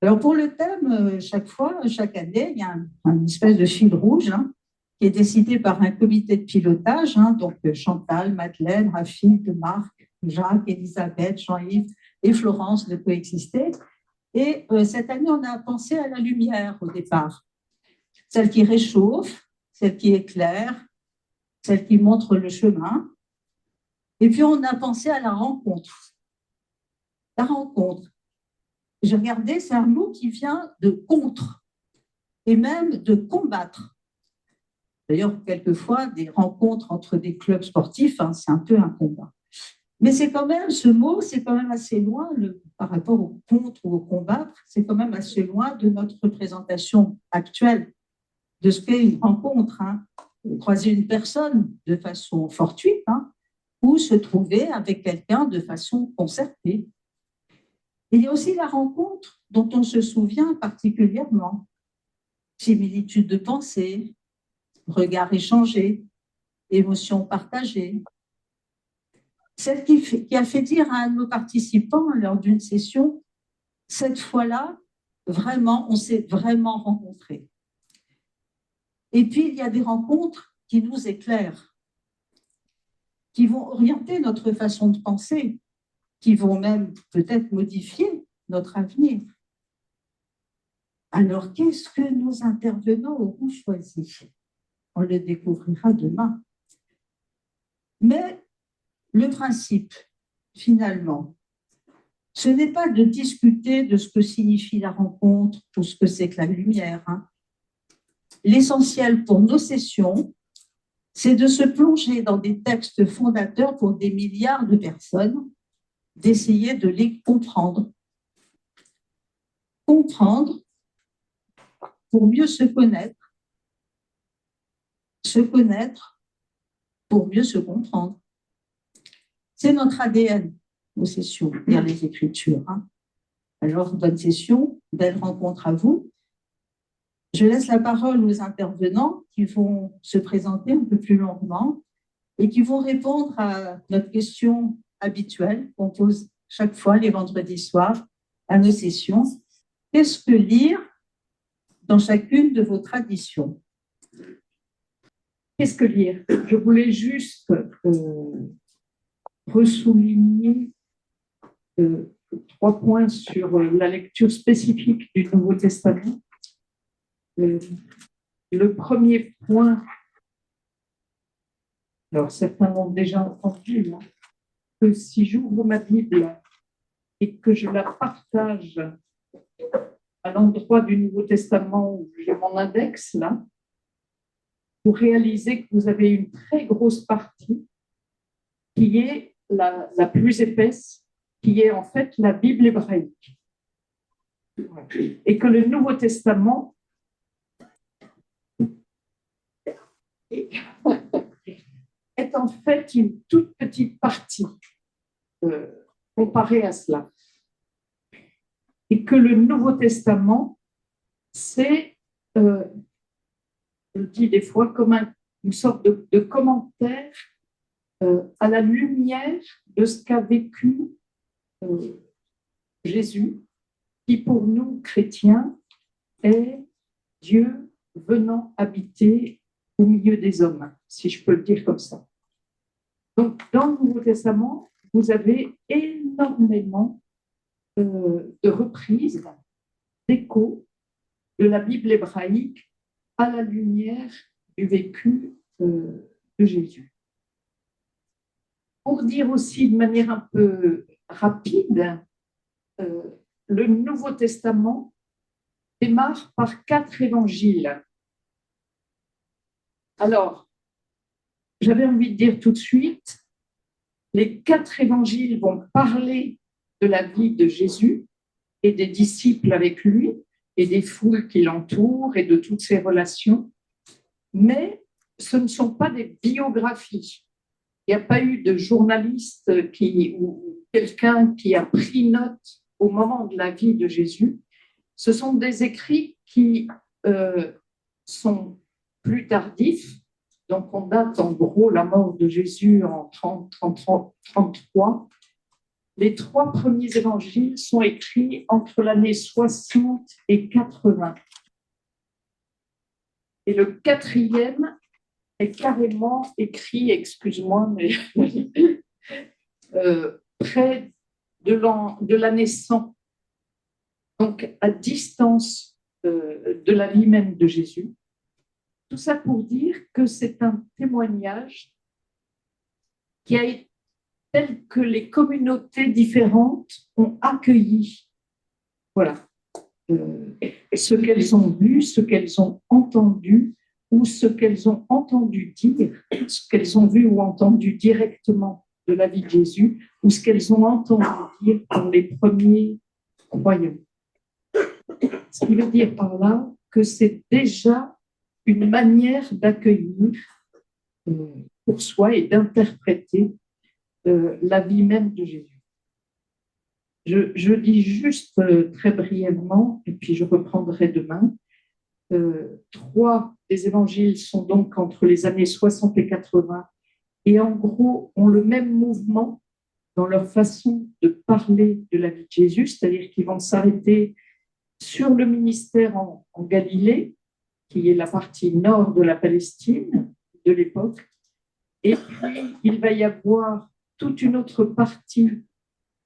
Alors pour le thème, chaque année, il y a une espèce de fil rouge qui est décidé par un comité de pilotage, donc Chantal, Madeleine, Rafik, Marc, Jacques, Elisabeth, Jean-Yves et Florence de coexister. Et cette année, on a pensé à la lumière au départ, celle qui réchauffe, celle qui éclaire, celle qui montre le chemin. Et puis on a pensé à la rencontre. La rencontre. J'ai regardé, c'est un mot qui vient de contre et même de combattre. D'ailleurs, quelquefois, des rencontres entre des clubs sportifs, c'est un peu un combat. Mais c'est quand même, ce mot, c'est quand même assez loin, par rapport au contre ou au combattre, c'est quand même assez loin de notre représentation actuelle de ce qu'est une rencontre. Croiser une personne de façon fortuite ou se trouver avec quelqu'un de façon concertée. Et il y a aussi la rencontre dont on se souvient particulièrement. Similitude de pensée, regard échangé, émotions partagées. Celle qui a fait dire à un de nos participants lors d'une session, cette fois-là, vraiment, on s'est vraiment rencontrés. Et puis, il y a des rencontres qui nous éclairent, qui vont orienter notre façon de penser, qui vont même peut-être modifier notre avenir. Alors, qu'est-ce que nos intervenants auront choisi? On le découvrira demain. Mais le principe, finalement, ce n'est pas de discuter de ce que signifie la rencontre ou ce que c'est que la lumière. L'essentiel pour nos sessions, c'est de se plonger dans des textes fondateurs pour des milliards de personnes, d'essayer de les comprendre. Comprendre pour mieux se connaître pour mieux se comprendre. C'est notre ADN, nos sessions, lire les Écritures. Alors, bonne session, belle rencontre à vous. Je laisse la parole aux intervenants qui vont se présenter un peu plus longuement et qui vont répondre à notre question habituelle qu'on pose chaque fois les vendredis soirs à nos sessions. Qu'est-ce que lire dans chacune de vos traditions? Qu'est-ce que lire? Je voulais juste ressouligner 3 points sur la lecture spécifique du Nouveau Testament. Le premier point, alors certains l'ont déjà entendu, que si j'ouvre ma Bible et que je la partage à l'endroit du Nouveau Testament où j'ai mon index, là, vous réalisez que vous avez une très grosse partie qui est la plus épaisse, qui est en fait la Bible hébraïque. Et que le Nouveau Testament est en fait une toute petite partie comparée à cela. Et que le Nouveau Testament, c'est, je dis des fois, comme une sorte de commentaire à la lumière de ce qu'a vécu Jésus, qui pour nous, chrétiens, est Dieu venant habiter au milieu des hommes, si je peux le dire comme ça. Donc, dans le Nouveau Testament, vous avez énormément de reprises, d'échos de la Bible hébraïque à la lumière du vécu de Jésus. Pour dire aussi de manière un peu rapide, le Nouveau Testament démarre par 4 évangiles. Alors, j'avais envie de dire tout de suite, les 4 évangiles vont parler de la vie de Jésus et des disciples avec lui et des foules qui l'entourent et de toutes ses relations, mais ce ne sont pas des biographies. Il n'y a pas eu de journaliste ou quelqu'un qui a pris note au moment de la vie de Jésus. Ce sont des écrits qui sont plus tardifs. Donc, on date en gros la mort de Jésus en 33. Les 3 premiers évangiles sont écrits entre l'année 60 et 80. Et le 4e est carrément écrit, excuse-moi, mais près de l'année 100. Donc, à distance de la vie même de Jésus. Tout ça pour dire que c'est un témoignage qui a été tel que les communautés différentes ont accueilli. Voilà. Ce qu'elles ont vu, ce qu'elles ont entendu, ou ce qu'elles ont entendu dire, ce qu'elles ont vu ou entendu directement de la vie de Jésus, ou ce qu'elles ont entendu dire pour les premiers croyants. Ce qui veut dire par là que c'est déjà une manière d'accueillir pour soi et d'interpréter la vie même de Jésus. Je dis juste très brièvement, et puis je reprendrai demain, 3 des évangiles sont donc entre les années 60 et 80, et en gros ont le même mouvement dans leur façon de parler de la vie de Jésus, c'est-à-dire qu'ils vont s'arrêter sur le ministère en Galilée, qui est la partie nord de la Palestine de l'époque, et puis il va y avoir toute une autre partie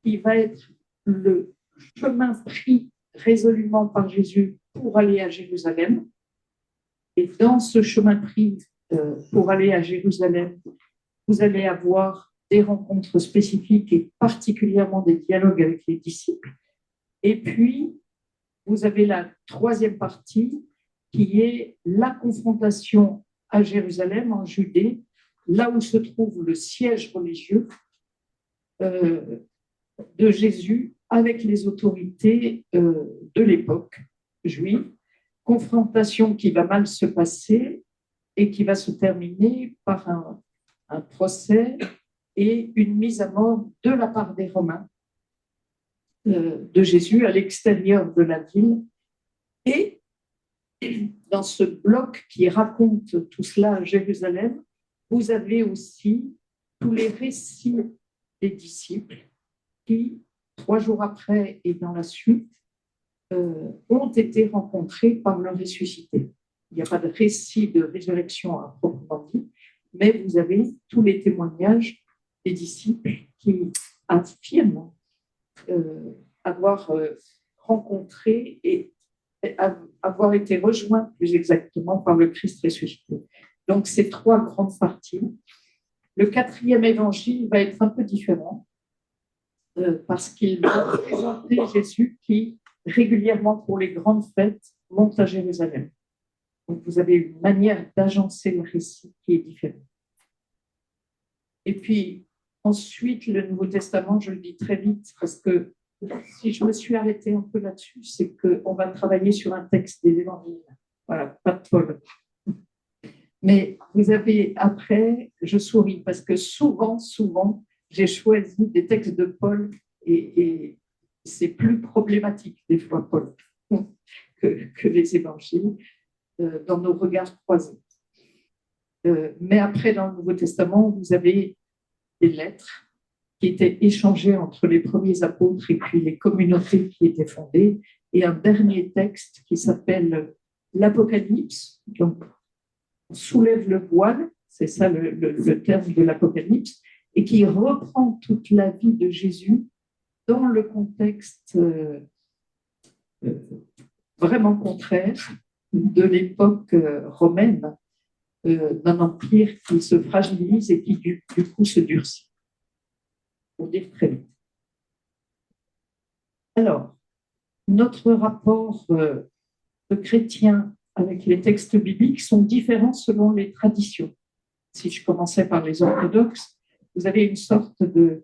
qui va être le chemin pris résolument par Jésus pour aller à Jérusalem. Et dans ce chemin pris pour aller à Jérusalem, vous allez avoir des rencontres spécifiques et particulièrement des dialogues avec les disciples. Et puis, vous avez la 3e partie qui est la confrontation à Jérusalem, en Judée, là où se trouve le siège religieux de Jésus avec les autorités de l'époque juive, confrontation qui va mal se passer et qui va se terminer par un procès et une mise à mort de la part des Romains de Jésus à l'extérieur de la ville. Et dans ce bloc qui raconte tout cela à Jérusalem, vous avez aussi tous les récits des disciples qui, 3 jours après et dans la suite, ont été rencontrés par le ressuscité. Il n'y a pas de récit de résurrection à proprement dit, mais vous avez tous les témoignages des disciples qui affirment avoir rencontré et avoir été rejoints plus exactement par le Christ ressuscité. Donc, ces 3 grandes parties. Le 4e évangile va être un peu différent parce qu'il va présenter Jésus qui, régulièrement pour les grandes fêtes, monte à Jérusalem. Donc, vous avez une manière d'agencer le récit qui est différente. Et puis, ensuite, le Nouveau Testament, je le dis très vite parce que si je me suis arrêtée un peu là-dessus, c'est qu'on va travailler sur un texte des évangiles. Voilà, pas de Paul. Mais vous avez après, je souris parce que souvent, j'ai choisi des textes de Paul et c'est plus problématique des fois, Paul, que les évangiles dans nos regards croisés. Mais après, dans le Nouveau Testament, vous avez des lettres qui étaient échangées entre les premiers apôtres et puis les communautés qui étaient fondées, et un dernier texte qui s'appelle l'Apocalypse. Donc, on soulève le voile, c'est ça le terme de l'Apocalypse, et qui reprend toute la vie de Jésus dans le contexte vraiment contraire de l'époque romaine, d'un empire qui se fragilise et qui du coup se durcit. Pour dire très vite. Alors, notre rapport de chrétien avec les textes bibliques sont différents selon les traditions. Si je commençais par les orthodoxes, vous avez une sorte de...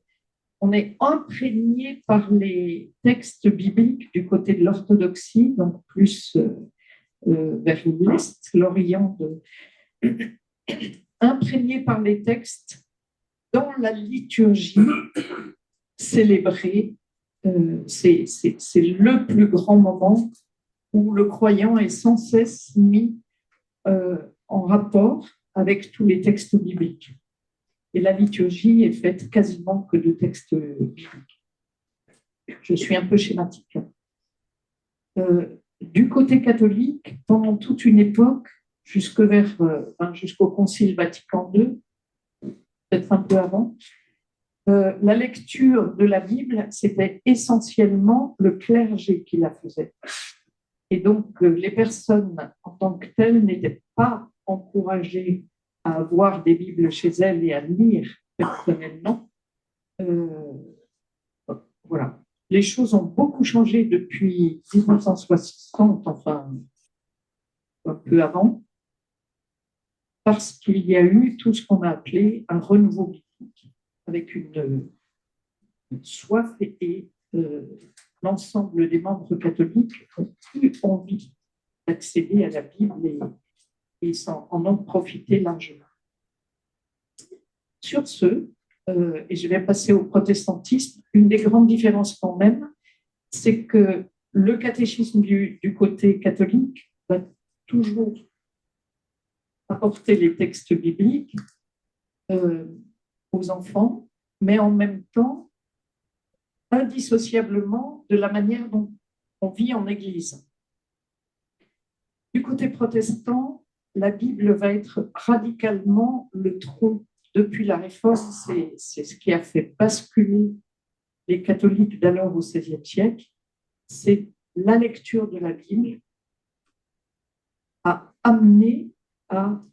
On est imprégné par les textes bibliques du côté de l'orthodoxie, donc plus vers l'Est, l'Orient, imprégné par les textes dans la liturgie célébrée. C'est le plus grand moment où le croyant est sans cesse mis en rapport avec tous les textes bibliques. Et la liturgie est faite quasiment que de textes bibliques. Je suis un peu schématique. Du côté catholique, pendant toute une époque, jusqu'au Concile Vatican II, peut-être un peu avant, la lecture de la Bible, c'était essentiellement le clergé qui la faisait. Et donc, les personnes en tant que telles n'étaient pas encouragées à avoir des Bibles chez elles et à lire personnellement. Voilà. Les choses ont beaucoup changé depuis 1960, enfin un peu avant, parce qu'il y a eu tout ce qu'on a appelé un renouveau biblique, avec une soif et l'ensemble des membres catholiques ont eu envie d'accéder à la Bible et en ont profité largement. Sur ce, et je vais passer au protestantisme, une des grandes différences quand même, c'est que le catéchisme du côté catholique va toujours apporter les textes bibliques aux enfants, mais en même temps, indissociablement de la manière dont on vit en Église. Du côté protestant, la Bible va être radicalement le tronc. Depuis la Réforme, c'est ce qui a fait basculer les catholiques d'alors au XVIe siècle, c'est la lecture de la Bible a amené à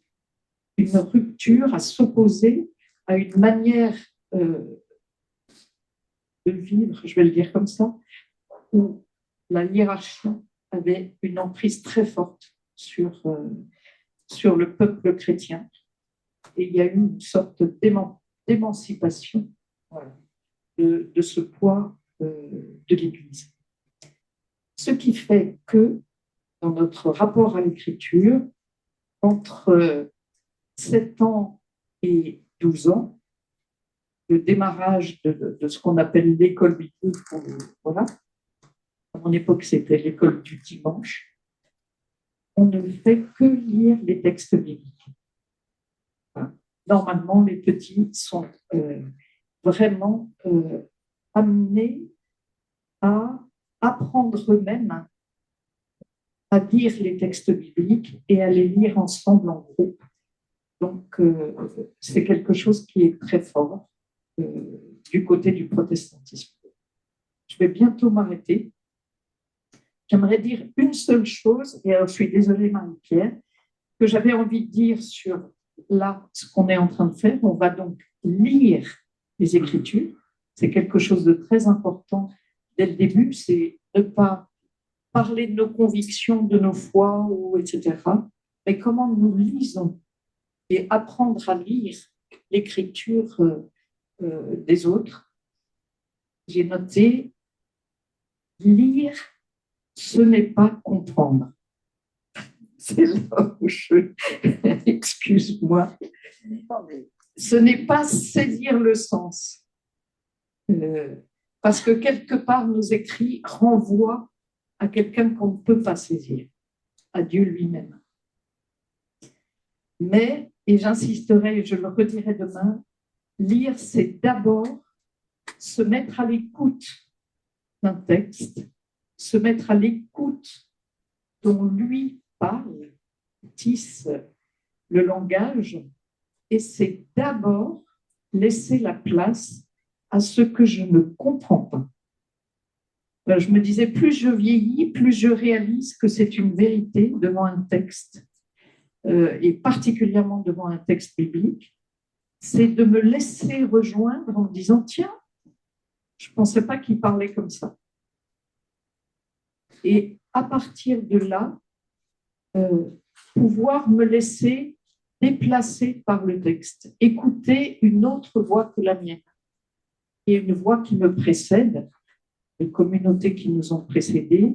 une rupture, à s'opposer à une manière de vivre, je vais le dire comme ça, où la hiérarchie avait une emprise très forte sur le peuple chrétien. Et il y a eu une sorte d'émancipation voilà, de ce poids de l'Église. Ce qui fait que, dans notre rapport à l'écriture, entre 7 ans et 12 ans, le démarrage de ce qu'on appelle l'école biblique, voilà. À mon époque, c'était l'école du dimanche. On ne fait que lire les textes bibliques. Normalement, les petits sont vraiment amenés à apprendre eux-mêmes à lire les textes bibliques et à les lire ensemble en groupe. Donc, c'est quelque chose qui est très fort du côté du protestantisme. Je vais bientôt m'arrêter. J'aimerais dire une seule chose, et alors je suis désolée Marie-Pierre, que j'avais envie de dire sur là, ce qu'on est en train de faire. On va donc lire les Écritures. C'est quelque chose de très important dès le début, c'est ne pas parler de nos convictions, de nos foi, etc., mais comment nous lisons et apprendre à lire l'écriture des autres. J'ai noté, lire, ce n'est pas comprendre. C'est là où je... Excuse-moi. Ce n'est pas saisir le sens. Parce que quelque part, nos écrits renvoient à quelqu'un qu'on ne peut pas saisir, à Dieu lui-même. Mais, et j'insisterai, et je le redirai demain, lire, c'est d'abord se mettre à l'écoute d'un texte, se mettre à l'écoute dont lui parle, tisse le langage, et c'est d'abord laisser la place à ce que je ne comprends pas. Je me disais, plus je vieillis, plus je réalise que c'est une vérité devant un texte, et particulièrement devant un texte biblique, c'est de me laisser rejoindre en me disant, tiens, je ne pensais pas qu'il parlait comme ça. Et à partir de là, pouvoir me laisser déplacer par le texte, écouter une autre voix que la mienne, et une voix qui me précède, les communautés qui nous ont précédés,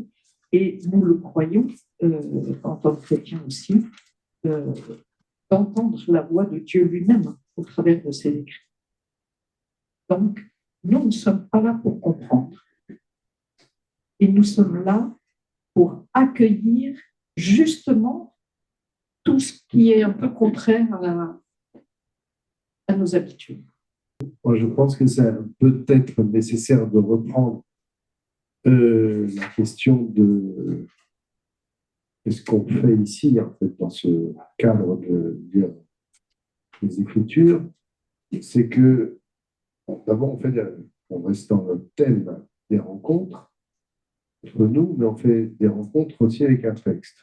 et nous le croyons en tant que chrétiens aussi, d'entendre la voix de Dieu lui-même au travers de ses écrits. Donc, nous ne sommes pas là pour comprendre, et nous sommes là pour accueillir justement tout ce qui est un peu contraire à nos habitudes. Moi, je pense que c'est peut-être nécessaire de reprendre la question de qu'est-ce qu'on fait ici, en fait, dans ce cadre de lire les Écritures, c'est que, d'abord, on reste dans le thème des rencontres entre nous, mais on fait des rencontres aussi avec un texte,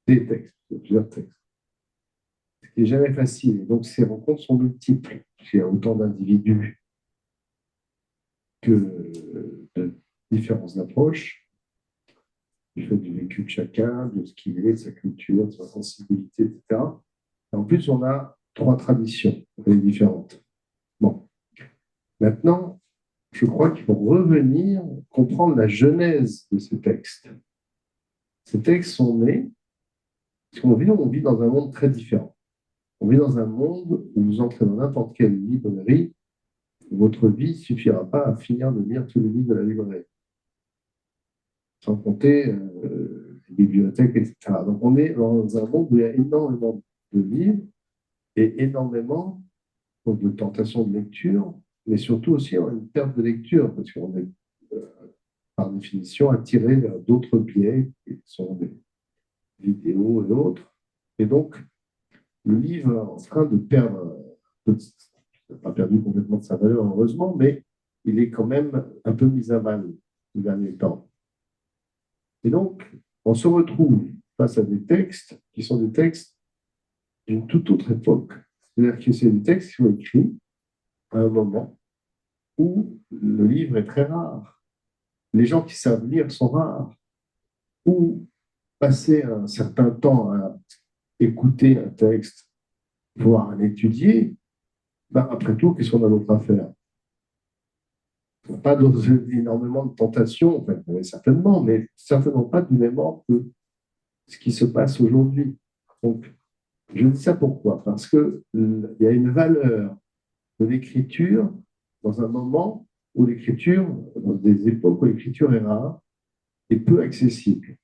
des textes, plusieurs textes. Ce qui n'est jamais facile. Donc, ces rencontres sont multiples. Il y a autant d'individus que de différentes approches, du fait du vécu de chacun, de ce qu'il est, de sa culture, de sa sensibilité, etc. Et en plus, on a 3 traditions différentes. Bon. Maintenant, je crois qu'il faut revenir, comprendre la genèse de ces textes. Ces textes sont nés, parce qu'on vit dans un monde très différent. On vit dans un monde où vous entrez dans n'importe quelle librairie, votre vie ne suffira pas à finir de lire tous les livres de la librairie. Sans compter les bibliothèques, etc. Donc on est dans un monde où il y a énormément de livres et énormément de tentations de lecture, mais surtout aussi une perte de lecture, parce qu'on est par définition attiré vers d'autres biais, qui sont des vidéos et autres. Et donc, le livre est en train de perdre, pas perdu complètement de sa valeur, heureusement, mais il est quand même un peu mis à mal ces derniers temps. Et donc, on se retrouve face à des textes qui sont des textes d'une toute autre époque. C'est-à-dire que c'est des textes qui sont écrits à un moment où le livre est très rare. Les gens qui savent lire sont rares. Ou passer un certain temps à écouter un texte, voire à l'étudier, ben après tout, qu'est-ce qu'on a d'autre à faire? Il n'y a pas énormément de tentations, enfin, certainement, mais certainement pas du même ordre que ce qui se passe aujourd'hui. Donc, je dis ça pourquoi? Parce qu'il y a une valeur de l'écriture dans un moment où l'écriture, dans des époques où l'écriture est rare et peu accessible.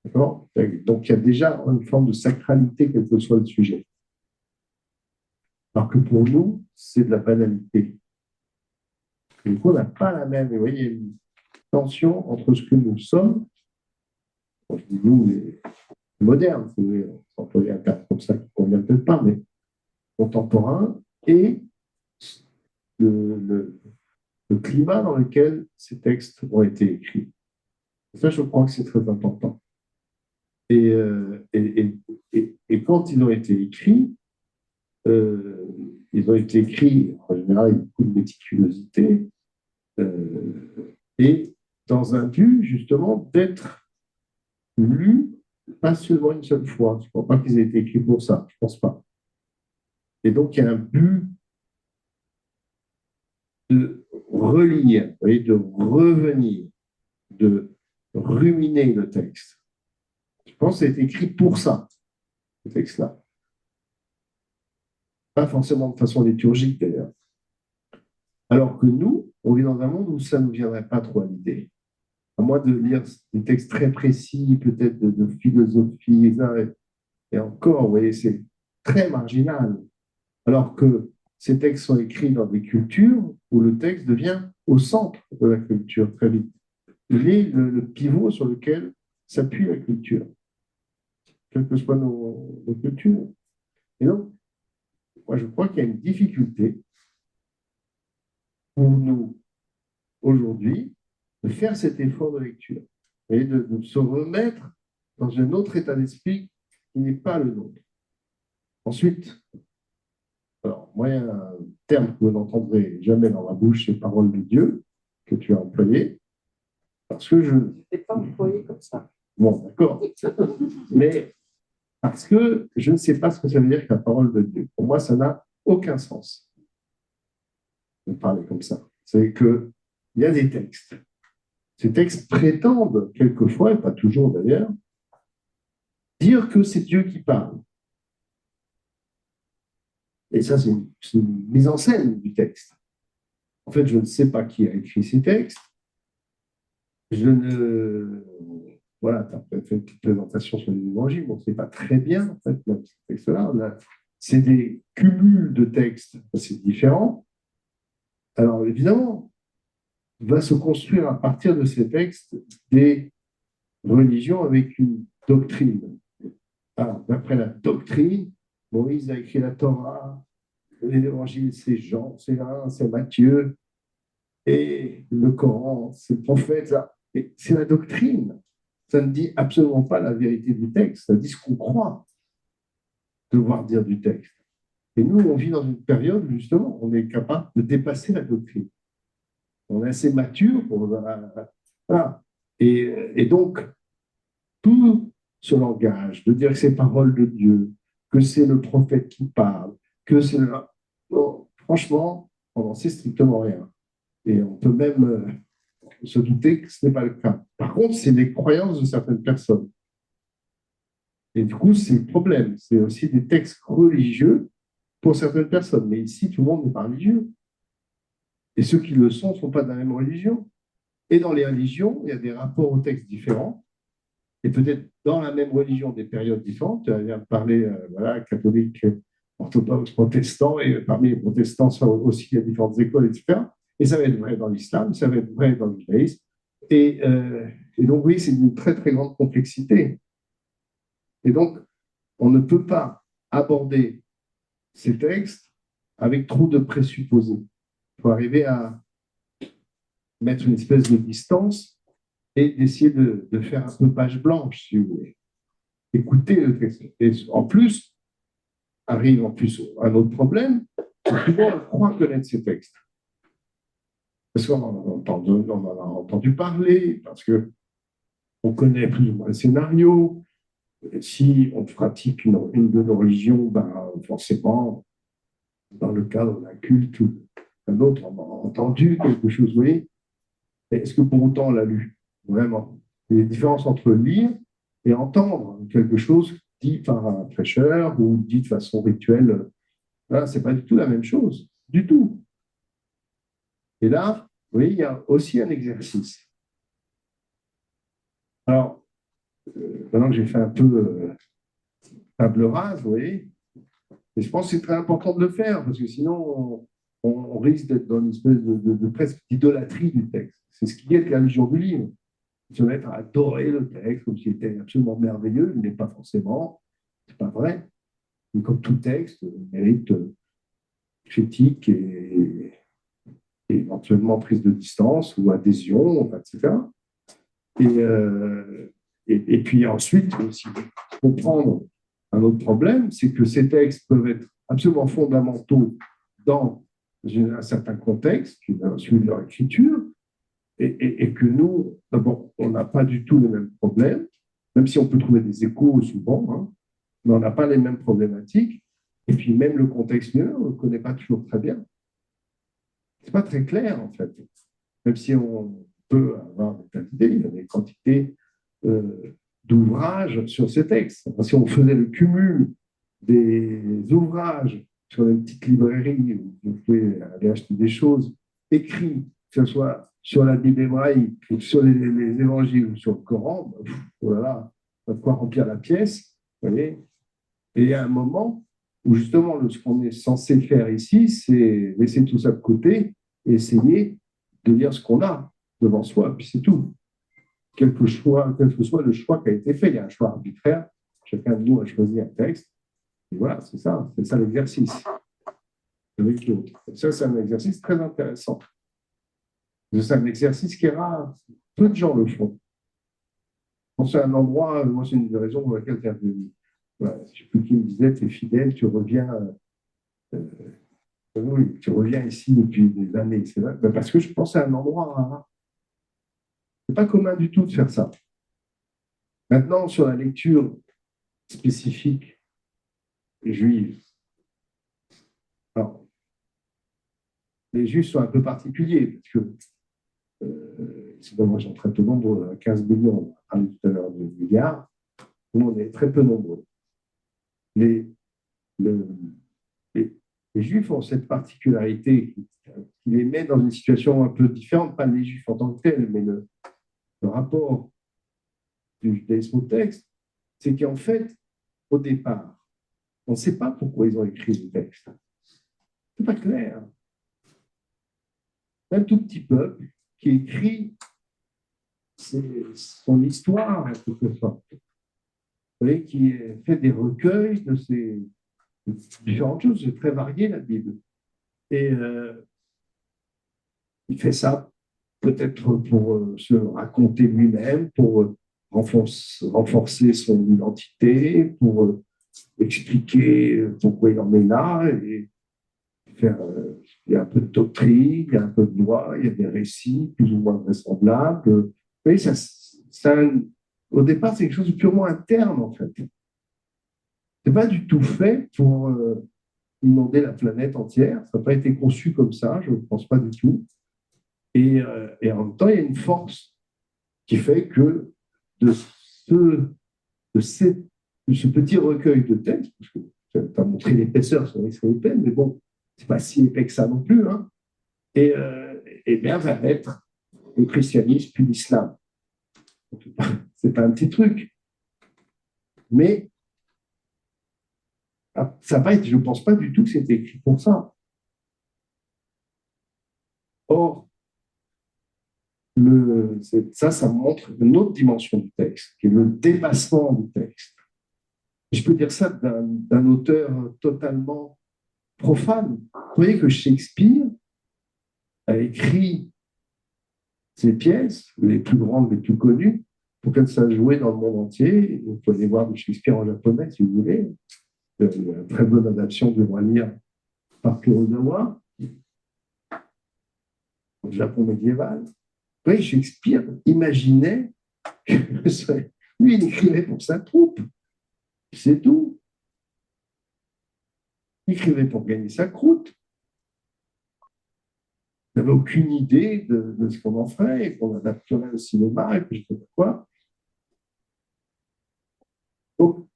D'accord? Donc, il y a déjà une forme de sacralité, quel que soit le sujet. Alors que pour nous, c'est de la banalité. Et du coup, on n'a pas la même. Vous voyez, il y a une tension entre ce que nous sommes, je dis nous, les modernes, vous voulez employer un terme comme ça qui ne convient peut-être pas, mais contemporain, et le climat dans lequel ces textes ont été écrits. Et ça, je crois que c'est très important. Et quand ils ont été écrits, en général avec beaucoup de méticulosité, et dans un but justement d'être lus pas seulement une seule fois. Je ne crois pas qu'ils aient été écrits pour ça, je ne pense pas. Et donc il y a un but de relire, de revenir, de ruminer le texte. Je pense que c'est écrit pour ça, ce texte-là. Pas forcément de façon liturgique d'ailleurs. Alors que nous, on vit dans un monde où ça ne nous viendrait pas trop à l'idée. À moins de lire des textes très précis, peut-être de philosophie, et encore, vous voyez, c'est très marginal. Alors que ces textes sont écrits dans des cultures où le texte devient au centre de la culture très vite. Il est le pivot sur lequel s'appuie la culture, quelles que soient nos cultures. Et donc, moi, je crois qu'il y a une difficulté pour nous, aujourd'hui, de faire cet effort de lecture et de se remettre dans un autre état d'esprit qui n'est pas le nôtre. Ensuite, alors, moi, il y a un terme que vous n'entendrez jamais dans ma bouche, c'est parole de Dieu, que tu as employé, parce que je ne l'ai pas employé comme ça. Bon, d'accord. Mais parce que je ne sais pas ce que ça veut dire que la parole de Dieu. Pour moi, ça n'a aucun sens de parler comme ça. C'est qu'il y a des textes. Ces textes prétendent quelquefois, et pas toujours d'ailleurs, dire que c'est Dieu qui parle. Et ça, c'est une mise en scène du texte. En fait, je ne sais pas qui a écrit ces textes. Je ne. Voilà, tu as peut-être fait une petite présentation sur les évangiles, mais on ne sait pas très bien, en fait, ces textes-là. C'est des cumuls de textes assez différents. Alors, évidemment, va se construire à partir de ces textes des religions avec une doctrine. Alors, d'après la doctrine, Moïse a écrit la Torah, l'évangile, c'est Jean, c'est Matthieu, et le Coran, c'est le prophète. C'est la doctrine. Ça ne dit absolument pas la vérité du texte, ça dit ce qu'on croit devoir dire du texte. Et nous, on vit dans une période où, justement, on est capable de dépasser la doctrine. On est assez mature pour. Voilà. Et donc, tout ce langage, de dire que c'est parole de Dieu, que c'est le prophète qui parle, que c'est. Bon, franchement, on n'en sait strictement rien. Et on peut même se douter que ce n'est pas le cas. Par contre, c'est les croyances de certaines personnes. Et du coup, c'est le problème. C'est aussi des textes religieux pour certaines personnes. Mais ici, tout le monde n'est pas religieux. Et ceux qui le sont ne sont pas de la même religion. Et dans les religions, il y a des rapports aux textes différents. Et peut-être dans la même religion, des périodes différentes. Tu viens de parler, voilà, catholique, orthodoxe, protestant, et parmi les protestants aussi, il y a différentes écoles, etc. Et ça va être vrai dans l'islam, ça va être vrai dans le judaïsme. Et donc, oui, c'est une très, très grande complexité. Et donc, on ne peut pas aborder ces textes avec trop de présupposés. Il faut arriver à mettre une espèce de distance et d'essayer de faire un peu page blanche, si vous voulez. Écouter le texte. Et en plus, arrive en plus un autre problème, souvent on croit connaître ces textes. Parce qu'on en a entendu parler, parce qu'on connaît plus ou moins le scénario. Si on pratique une de nos religions, ben, forcément, dans le cadre d'un culte ou d'un autre, on a entendu quelque chose, oui. Est-ce que pour autant on l'a lu? Vraiment. Il y a une différence entre lire et entendre quelque chose dit par un prêcheur ou dit de façon rituelle. Voilà, ce n'est pas du tout la même chose. Du tout. Et là, vous voyez, il y a aussi un exercice. Alors, maintenant que j'ai fait un peu table rase, vous voyez, et je pense que c'est très important de le faire, parce que sinon, on risque d'être dans une espèce de presque d'idolâtrie du texte. C'est ce qui est la religion du livre. Se mettre à adorer le texte comme s'il était absolument merveilleux, il n'est pas forcément, c'est pas vrai. Mais comme tout texte mérite critique et éventuellement prise de distance ou adhésion, etc. Et puis ensuite, aussi comprendre un autre problème, c'est que ces textes peuvent être absolument fondamentaux dans un certain contexte, celui de leur écriture, et que nous, d'abord, on n'a pas du tout les mêmes problèmes, même si on peut trouver des échos souvent, hein, mais on n'a pas les mêmes problématiques. Et puis même le contexte, on ne le connaît pas toujours très bien. Ce n'est pas très clair, en fait. Même si on peut avoir des tas d'idées, il y a des quantités d'ouvrages sur ces textes. Si on faisait le cumul des ouvrages sur les petites librairies où vous pouvez aller acheter des choses écrites, que ce soit sur la Bible hébraïque, sur les évangiles ou sur le Coran, voilà, on va pouvoir remplir la pièce. Vous voyez. Et il y a un moment où justement ce qu'on est censé faire ici, c'est laisser tout ça de côté et essayer de lire ce qu'on a devant soi, puis c'est tout. Quel que soit le choix qui a été fait, il y a un choix arbitraire, chacun de nous a choisi un texte, et voilà, c'est ça l'exercice avec l'autre. Ça, c'est un exercice très intéressant. C'est un exercice qui est rare, peu de gens le font. C'est un endroit, moi c'est une des raisons pour laquelle je ne sais plus qui me disait, tu es fidèle, tu reviens. Oui, tu reviens ici depuis des années. C'est vrai, parce que je pense à un endroit rare. Ce n'est pas commun du tout de faire ça. Maintenant, sur la lecture spécifique juive, alors, les juifs sont un peu particuliers, parce que c'est dommage, ils sont très peu nombreux, 15 millions, on a parlé tout à l'heure de milliards, nous on est très peu nombreux. Les, le, les Juifs ont cette particularité qui les met dans une situation un peu différente, pas les Juifs en tant que tels, mais le rapport du judaïsme au texte, c'est qu'en fait, au départ, on ne sait pas pourquoi ils ont écrit le texte. C'est pas clair. Un tout petit peuple qui écrit son histoire, en quelque sorte. Vous voyez, qui fait des recueils de ces différentes choses. C'est très varié, la Bible. Et il fait ça peut-être pour se raconter lui-même, pour renforcer son identité, pour expliquer pourquoi il en est là, et faire, il y a un peu de doctrine, il y a un peu de loi, il y a des récits plus ou moins vraisemblables. Vous voyez, au départ, c'est quelque chose de purement interne, en fait. C'est pas du tout fait pour inonder la planète entière. Ça n'a pas été conçu comme ça, je ne pense pas du tout. Et en même temps, il y a une force qui fait que de ce petit recueil de textes, parce que tu as montré l'épaisseur, c'est vrai que c'est épais, mais bon, c'est pas si épais que ça non plus, hein, et bien va naître le christianisme puis l'islam. C'est pas un petit truc. Mais ça va être, je ne pense pas du tout que c'était écrit pour ça. Or, ça montre une autre dimension du texte, qui est le dépassement du texte. Je peux dire ça d'un auteur totalement profane. Vous voyez que Shakespeare a écrit ses pièces, les plus grandes, les plus connues, pour qu'elles soient jouées dans le monde entier. Vous pouvez aller voir du Shakespeare en japonais, si vous voulez. Une très bonne adaptation de Roi Lear par Kurosawa, au Japon médiéval. Vous voyez, Shakespeare imaginait que lui, il écrivait pour sa troupe. C'est tout. Il écrivait pour gagner sa croûte. Il n'avait aucune idée de ce qu'on en ferait, et qu'on adapterait au cinéma, et puis je ne sais pas quoi. Donc,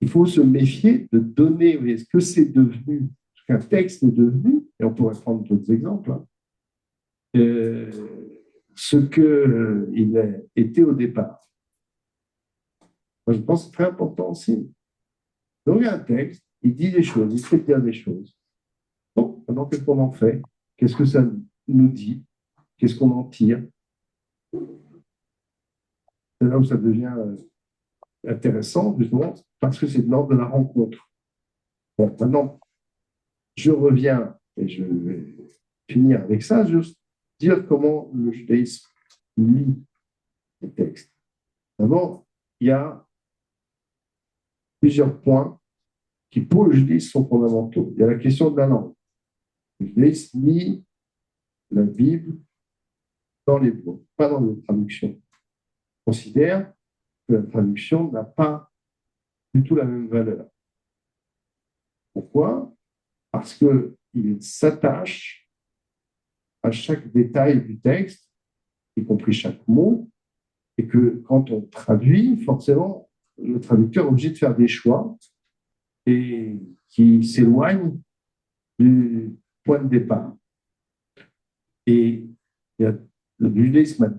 il faut se méfier de donner ce que c'est devenu, ce qu'un texte est devenu, et on pourrait prendre d'autres exemples, hein, ce qu'il a été au départ. Moi, je pense que c'est très important aussi. Donc, il y a un texte, il dit des choses, il fait dire des choses. Bon, maintenant, qu'est-ce qu'on en fait? Qu'est-ce que ça nous dit? Qu'est-ce qu'on en tire? C'est là où ça devient intéressant, justement, parce que c'est de l'ordre de la rencontre. Bon, maintenant, je reviens, et je vais finir avec ça, juste dire comment le judaïsme lit les textes. D'abord, il y a plusieurs points qui, pour le judaïsme, sont fondamentaux. Il y a la question de la langue. Le judaïsme lit la Bible dans l'hébreu, pas dans les traductions. On considère que la traduction n'a pas du tout la même valeur. Pourquoi? Parce qu'il s'attache à chaque détail du texte, y compris chaque mot, et que quand on traduit, forcément, le traducteur est obligé de faire des choix et qui s'éloignent du point de départ. Et le judaïsme a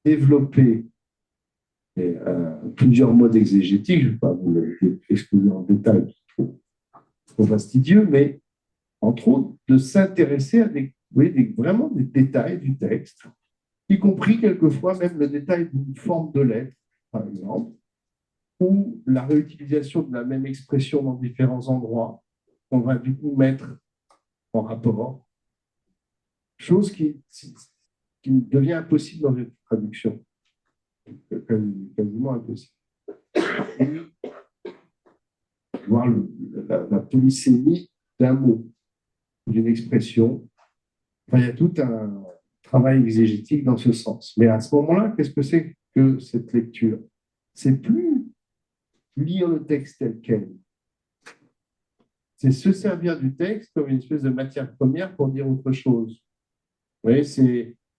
développé plusieurs modes exégétiques, je ne vais pas vous l'exposer en détail, c'est trop fastidieux, mais entre autres, de s'intéresser à vraiment des détails du texte, y compris quelquefois même le détail d'une forme de lettre, par exemple, ou la réutilisation de la même expression dans différents endroits, qu'on va du coup mettre en rapport, chose qui devient impossible dans une traduction, quasiment impossible. Voir la polysémie d'un mot, d'une expression. Enfin, il y a tout un travail exégétique dans ce sens. Mais à ce moment-là, qu'est-ce que c'est que cette lecture? C'est plus lire le texte tel quel. C'est se servir du texte comme une espèce de matière première pour dire autre chose. Vous voyez,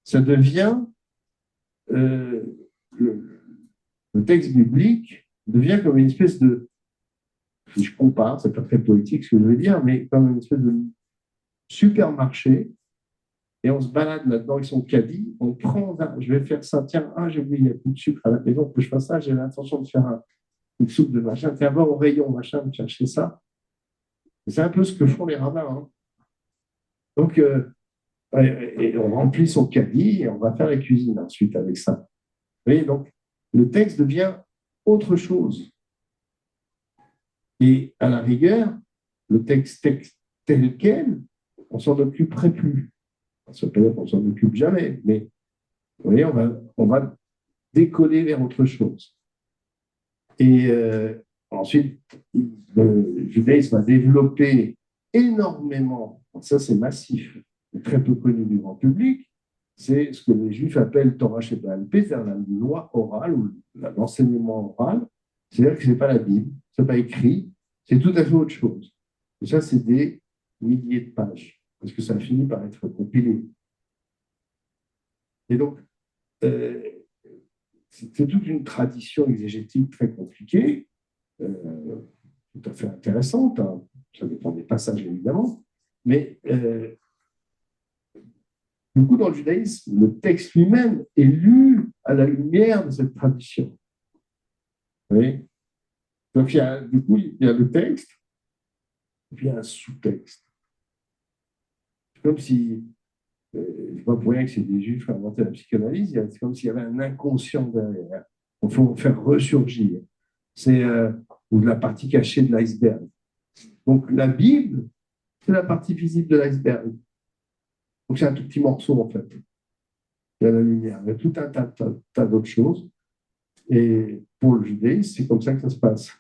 ça devient le texte biblique devient comme une espèce de, si je compare, c'est pas très poétique ce que je veux dire, mais comme une espèce de supermarché, et on se balade là-dedans avec son caddie, on prend, je vais faire ça, tiens, j'ai oublié, il n'y a plus de sucre à la maison, que je fasse ça, j'ai l'intention de faire une soupe de machin, tiens, va au rayon, machin, me chercher ça. C'est un peu ce que font les rabbins. Hein. Donc, Et on remplit son caddie et on va faire la cuisine ensuite avec ça. Vous voyez, donc, le texte devient autre chose. Et à la rigueur, le texte tel quel, on s'en occuperait plus. Ça veut pas dire qu'on s'en occupe jamais, mais vous voyez, on va décoller vers autre chose. Et ensuite, le judaïsme a développé énormément, ça c'est massif, très peu connu du grand public, c'est ce que les Juifs appellent Torah Sheba'al Peh, c'est-à-dire la loi orale ou l'enseignement oral. C'est-à-dire que ce n'est pas la Bible, ce n'est pas écrit, c'est tout à fait autre chose. Et ça, c'est des milliers de pages, parce que ça finit par être compilé. Et donc, c'est toute une tradition exégétique très compliquée, tout à fait intéressante, hein. Ça dépend des passages évidemment, mais du coup, dans le judaïsme, le texte lui-même est lu à la lumière de cette tradition. Oui. Donc, du coup, il y a le texte, et puis il y a un sous-texte. C'est comme si, je vois pour rien que c'est des juifs qui ont inventé la psychanalyse, c'est comme s'il y avait un inconscient derrière. Il faut faire ressurgir. C'est ou de la partie cachée de l'iceberg. Donc, la Bible, c'est la partie visible de l'iceberg. Donc, c'est un tout petit morceau, en fait. Il y a la lumière. Il y a tout un tas d'autres choses. Et pour le judaïsme, c'est comme ça que ça se passe.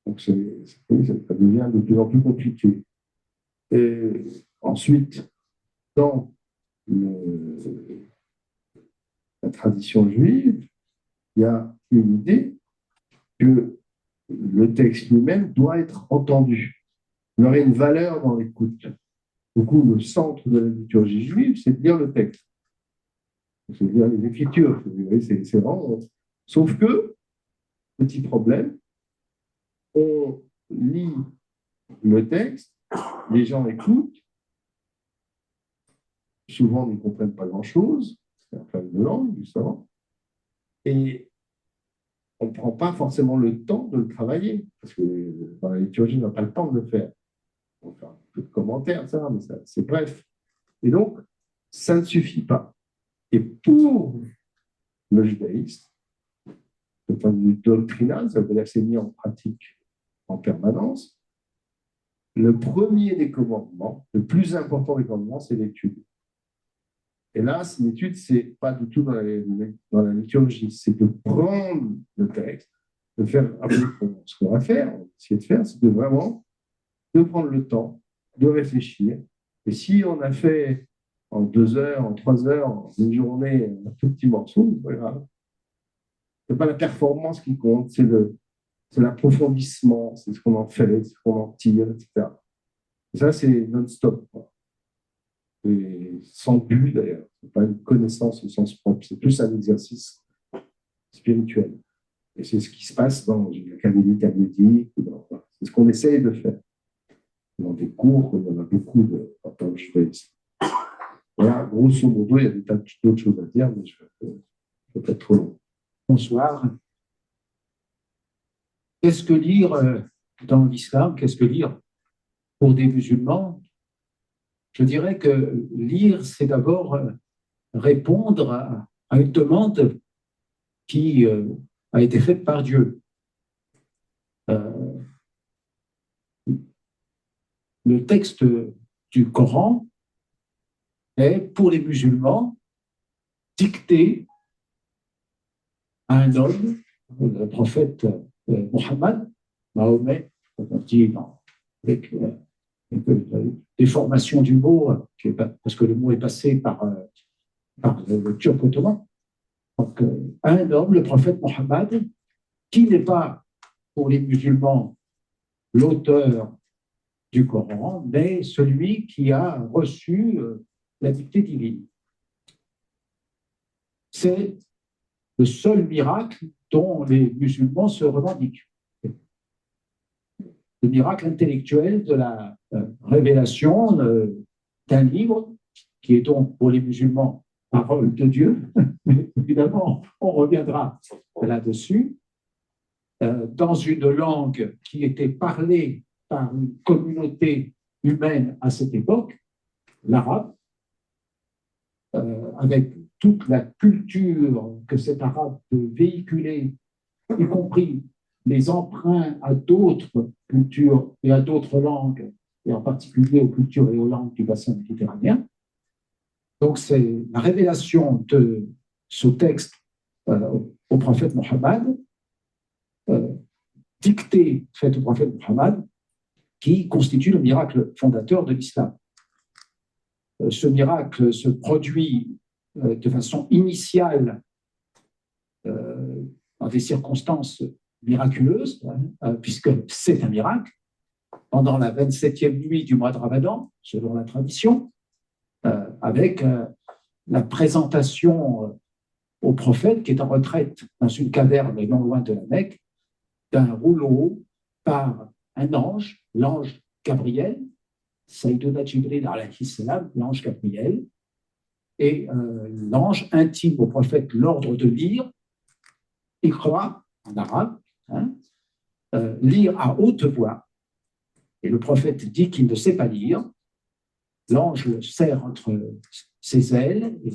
Donc, ça devient de plus en plus compliqué. Et ensuite, dans la tradition juive, il y a une idée que le texte lui-même doit être entendu. Il y aurait une valeur dans l'écoute. Du coup, le centre de la liturgie juive, c'est de lire le texte. C'est de lire les Écritures. C'est vraiment... Sauf que, petit problème, on lit le texte, les gens écoutent, souvent ne comprennent pas grand-chose, c'est un problème de langue, justement, et on ne prend pas forcément le temps de le travailler, parce que dans la liturgie, on n'a pas le temps de le faire. On fait un peu de commentaires, ça, mais c'est bref. Et donc, ça ne suffit pas. Et pour le judaïsme, de point de vue doctrinal, ça veut dire que c'est mis en pratique en permanence. Le premier des commandements, le plus important des commandements, c'est l'étude. Et là, l'étude, ce n'est pas du tout dans la liturgie, c'est de prendre le texte, de faire ce qu'on va faire, on va essayer de faire, c'est de vraiment de prendre le temps, de réfléchir. Et si on a fait en 2 heures, en 3 heures, en une journée, un tout petit morceau, c'est pas grave. Ce n'est pas la performance qui compte, c'est l'approfondissement, c'est ce qu'on en fait, c'est ce qu'on en tire, etc. Et ça, c'est non-stop, quoi. Et sans but d'ailleurs, ce n'est pas une connaissance au sens propre, c'est plus un exercice spirituel. Et c'est ce qui se passe dans une académie talmudique, c'est ce qu'on essaye de faire. Dans des cours, il y en a beaucoup en tant que judaïsme. Voilà, grosso modo, il y a des tas d'autres choses à dire, mais je vais pas être trop long. Bonsoir. Qu'est-ce que lire dans l'islam? Qu'est-ce que lire pour des musulmans? Je dirais que lire, c'est d'abord répondre à une demande qui a été faite par Dieu. Le texte du Coran est, pour les musulmans, dicté à un homme, le prophète Mohammed, Mahomet, on dit avec des formations du mot, parce que le mot est passé par le turc ottoman. Donc, un homme, le prophète Mohammed, qui n'est pas, pour les musulmans, l'auteur du Coran, mais celui qui a reçu la dictée divine. C'est le seul miracle dont les musulmans se revendiquent. Le miracle intellectuel de la révélation d'un livre qui est donc pour les musulmans parole de Dieu. Évidemment, on reviendra là-dessus. Dans une langue qui était parlée par une communauté humaine à cette époque, l'arabe, avec toute la culture que cet arabe peut véhiculer, y compris les emprunts à d'autres cultures et à d'autres langues, et en particulier aux cultures et aux langues du bassin méditerranéen. Donc, c'est la révélation de ce texte au prophète Mohammed, dictée, faite au prophète Mohammed, qui constitue le miracle fondateur de l'islam. Ce miracle se produit de façon initiale dans des circonstances miraculeuses, puisque c'est un miracle, pendant la 27e nuit du mois de Ramadan, selon la tradition, avec la présentation au prophète qui est en retraite dans une caverne non loin de la Mecque, d'un rouleau par un ange, l'ange Gabriel, Sayyiduna Jibril alayhi salam, l'ange Gabriel, et l'ange intime au prophète l'ordre de lire, Iqra en arabe, lire à haute voix, et le prophète dit qu'il ne sait pas lire, l'ange le serre entre ses ailes et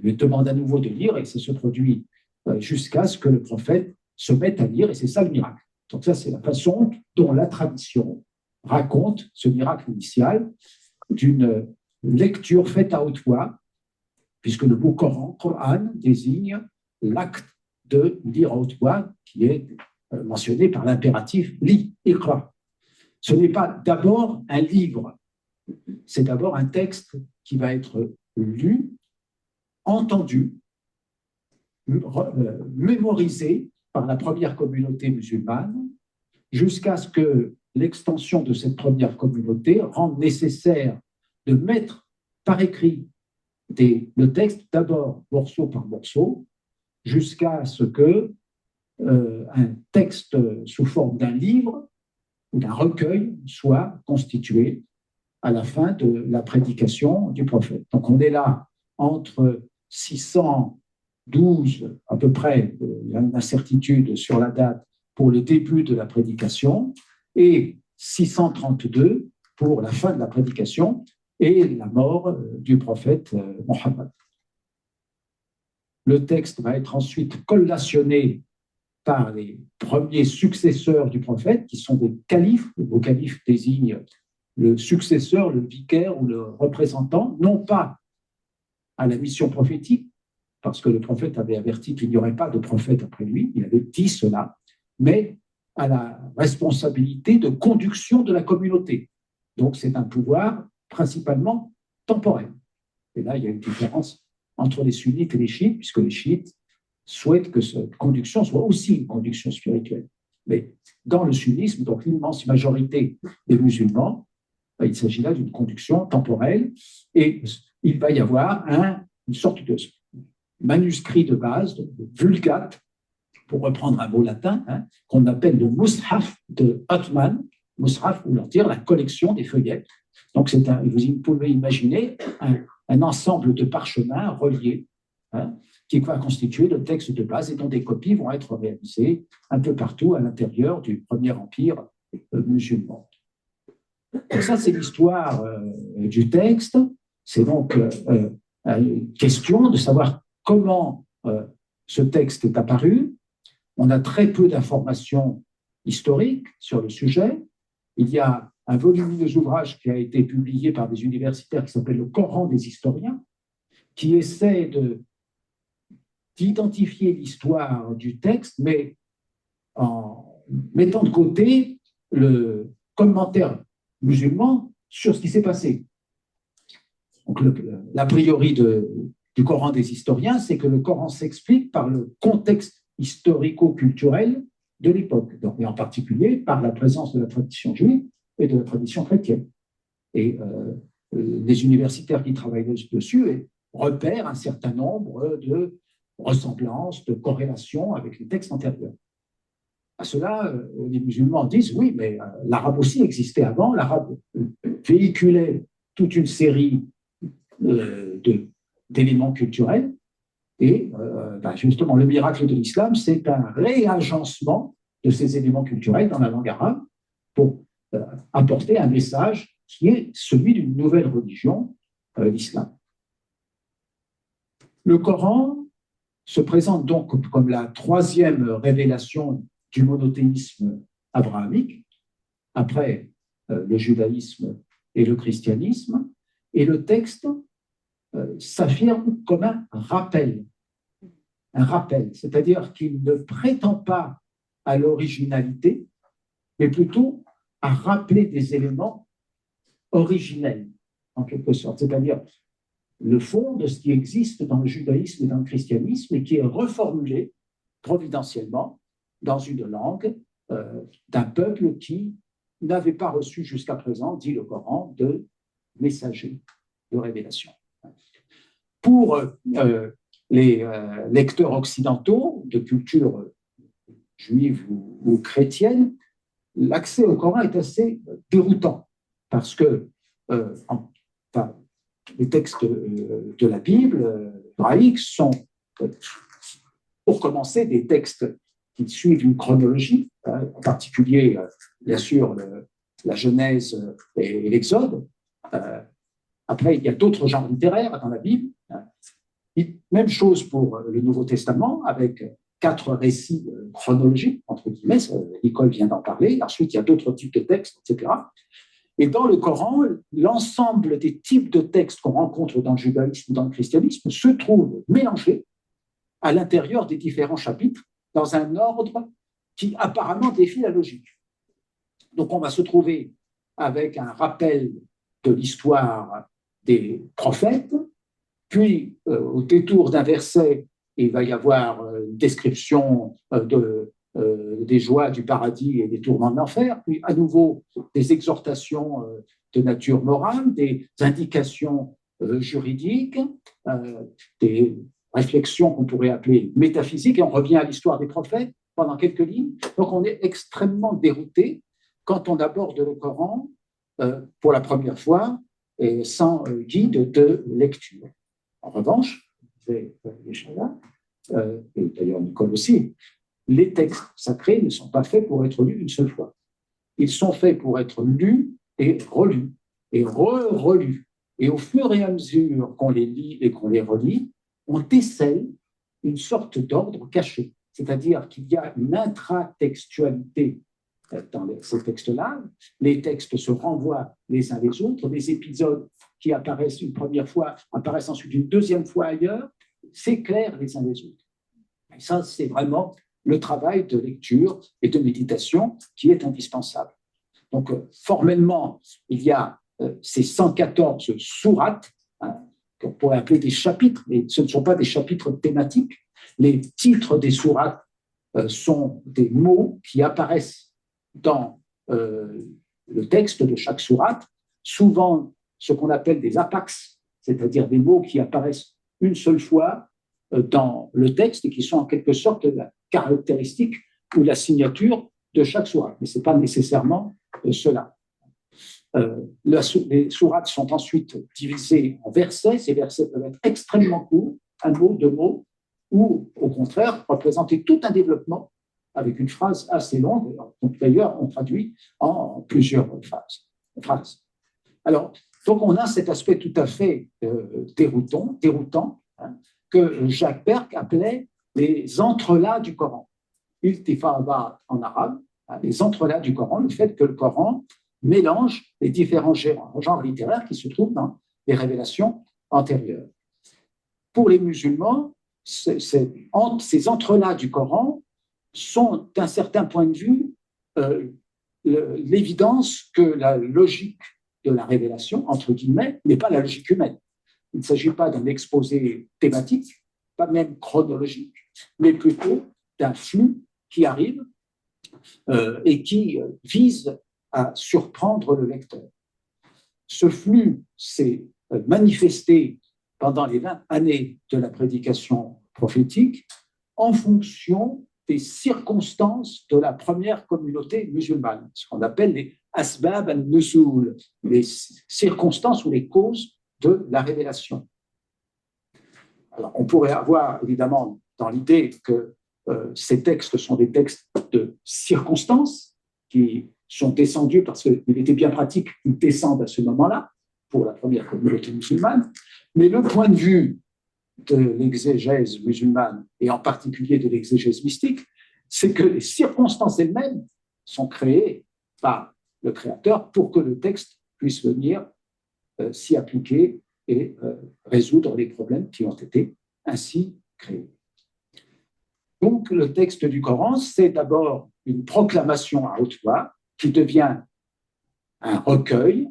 lui demande à nouveau de lire, et ça se produit jusqu'à ce que le prophète se mette à lire, et c'est ça le miracle. Donc ça, c'est la façon dont la tradition raconte ce miracle initial d'une lecture faite à haute voix, puisque le mot Coran désigne l'acte de lire à haute voix qui est mentionné par l'impératif « lis », « iqra ». Ce n'est pas d'abord un livre, c'est d'abord un texte qui va être lu, entendu, mémorisé par la première communauté musulmane, jusqu'à ce que l'extension de cette première communauté rende nécessaire de mettre par écrit le texte d'abord morceau par morceau, jusqu'à ce que un texte sous forme d'un livre ou d'un recueil soit constitué à la fin de la prédication du prophète. Donc on est là entre 612 à peu près, il y a une incertitude sur la date pour le début de la prédication, et 632 pour la fin de la prédication et la mort du prophète Mohammed. Le texte va être ensuite collationné par les premiers successeurs du prophète, qui sont des califes. Le mot calife désigne le successeur, le vicaire ou le représentant, non pas à la mission prophétique, parce que le prophète avait averti qu'il n'y aurait pas de prophète après lui, il avait dit cela, mais à la responsabilité de conduction de la communauté. Donc c'est un pouvoir principalement temporel. Et là, il y a une différence entre les sunnites et les chiites, puisque les chiites souhaitent que cette conduction soit aussi une conduction spirituelle. Mais dans le sunnisme, donc l'immense majorité des musulmans, il s'agit là d'une conduction temporelle, et il va y avoir une sorte de manuscrit de base, de vulgate, pour reprendre un mot latin, qu'on appelle le mushaf de Othman, mushaf, ou leur dire la collection des feuillets. Donc, vous pouvez imaginer un ensemble de parchemins reliés, qui va constituer le texte de base et dont des copies vont être réalisées un peu partout à l'intérieur du premier empire musulman. Donc ça, c'est l'histoire du texte. C'est donc une question de savoir comment ce texte est apparu. On a très peu d'informations historiques sur le sujet. Il y a un volumineux ouvrage qui a été publié par des universitaires qui s'appelle « Le Coran des historiens », qui essaie d'identifier l'histoire du texte, mais en mettant de côté le commentaire musulman sur ce qui s'est passé. Donc, l'a priori du Coran des historiens, c'est que le Coran s'explique par le contexte historico-culturel de l'époque, et en particulier par la présence de la tradition juive et de la tradition chrétienne. Et les universitaires qui travaillent dessus repèrent un certain nombre de ressemblances, de corrélations avec les textes antérieurs. À cela, les musulmans disent oui, mais l'arabe aussi existait avant, l'arabe véhiculait toute une série d'éléments culturels, et justement, le miracle de l'islam, c'est un réagencement de ces éléments culturels dans la langue arabe pour apporter un message qui est celui d'une nouvelle religion, l'islam. Le Coran se présente donc comme la troisième révélation du monothéisme abrahamique, après le judaïsme et le christianisme, et le texte s'affirme comme un rappel, c'est-à-dire qu'il ne prétend pas à l'originalité, mais plutôt à rappeler des éléments originels, en quelque sorte, c'est-à-dire le fond de ce qui existe dans le judaïsme et dans le christianisme et qui est reformulé providentiellement dans une langue d'un peuple qui n'avait pas reçu jusqu'à présent, dit le Coran, de messager de révélation. Pour les lecteurs occidentaux de culture juive ou chrétienne, l'accès au Coran est assez déroutant parce que les textes de la Bible hébraïque sont, pour commencer, des textes qui suivent une chronologie, en particulier, bien sûr, la Genèse et l'Exode. Après, il y a d'autres genres littéraires dans la Bible. Même chose pour le Nouveau Testament, avec 4 récits chronologiques, entre guillemets, Nicole vient d'en parler. Ensuite, il y a d'autres types de textes, etc. Et dans le Coran, l'ensemble des types de textes qu'on rencontre dans le judaïsme ou dans le christianisme se trouvent mélangés à l'intérieur des différents chapitres dans un ordre qui apparemment défie la logique. Donc, on va se trouver avec un rappel de l'histoire des prophètes, puis au détour d'un verset, il va y avoir une description des joies du paradis et des tourments de l'enfer, puis à nouveau des exhortations de nature morale, des indications juridiques, des réflexions qu'on pourrait appeler métaphysiques, et on revient à l'histoire des prophètes pendant quelques lignes. Donc on est extrêmement dérouté quand on aborde le Coran pour la première fois et sans guide de lecture. En revanche, et d'ailleurs Nicole aussi, les textes sacrés ne sont pas faits pour être lus une seule fois. Ils sont faits pour être lus et relus, et relus. Et au fur et à mesure qu'on les lit et qu'on les relit, on décèle une sorte d'ordre caché. C'est-à-dire qu'il y a une intratextualité dans ces textes-là. Les textes se renvoient les uns les autres. Les épisodes qui apparaissent une première fois apparaissent ensuite une deuxième fois ailleurs, s'éclairent les uns les autres. Et ça, c'est vraiment le travail de lecture et de méditation qui est indispensable. Donc, formellement, il y a ces 114 sourates, qu'on pourrait appeler des chapitres, mais ce ne sont pas des chapitres thématiques. Les titres des sourates sont des mots qui apparaissent dans le texte de chaque sourate, souvent ce qu'on appelle des apax, c'est-à-dire des mots qui apparaissent une seule fois dans le texte et qui sont en quelque sorte la caractéristique ou la signature de chaque sourate. Mais ce n'est pas nécessairement cela. Les sourates sont ensuite divisées en versets. Ces versets peuvent être extrêmement courts, un mot, 2 mots, ou au contraire représenter tout un développement avec une phrase assez longue. D'ailleurs, on traduit en plusieurs phrases. Alors, donc on a cet aspect tout à fait déroutant, que Jacques Berck appelait les entrelacs du Coran. Iltifada en arabe, les entrelacs du Coran, le fait que le Coran mélange les différents genres littéraires qui se trouvent dans les révélations antérieures. Pour les musulmans, ces entrelacs du Coran sont, d'un certain point de vue, l'évidence que la logique de la révélation, entre guillemets, n'est pas la logique humaine. Il ne s'agit pas d'un exposé thématique, pas même chronologique, mais plutôt d'un flux qui arrive et qui vise à surprendre le lecteur. Ce flux s'est manifesté pendant les 20 années de la prédication prophétique en fonction des circonstances de la première communauté musulmane, ce qu'on appelle les asbab al-nuzul, les circonstances ou les causes de la révélation. Alors, on pourrait avoir évidemment dans l'idée que ces textes sont des textes de circonstances qui sont descendus parce qu'il était bien pratique qu'ils descendent à ce moment-là pour la première communauté musulmane, mais le point de vue de l'exégèse musulmane, et en particulier de l'exégèse mystique, c'est que les circonstances elles-mêmes sont créées par le Créateur pour que le texte puisse venir s'y appliquer et résoudre les problèmes qui ont été ainsi créés. Donc, le texte du Coran, c'est d'abord une proclamation à haute voix qui devient un recueil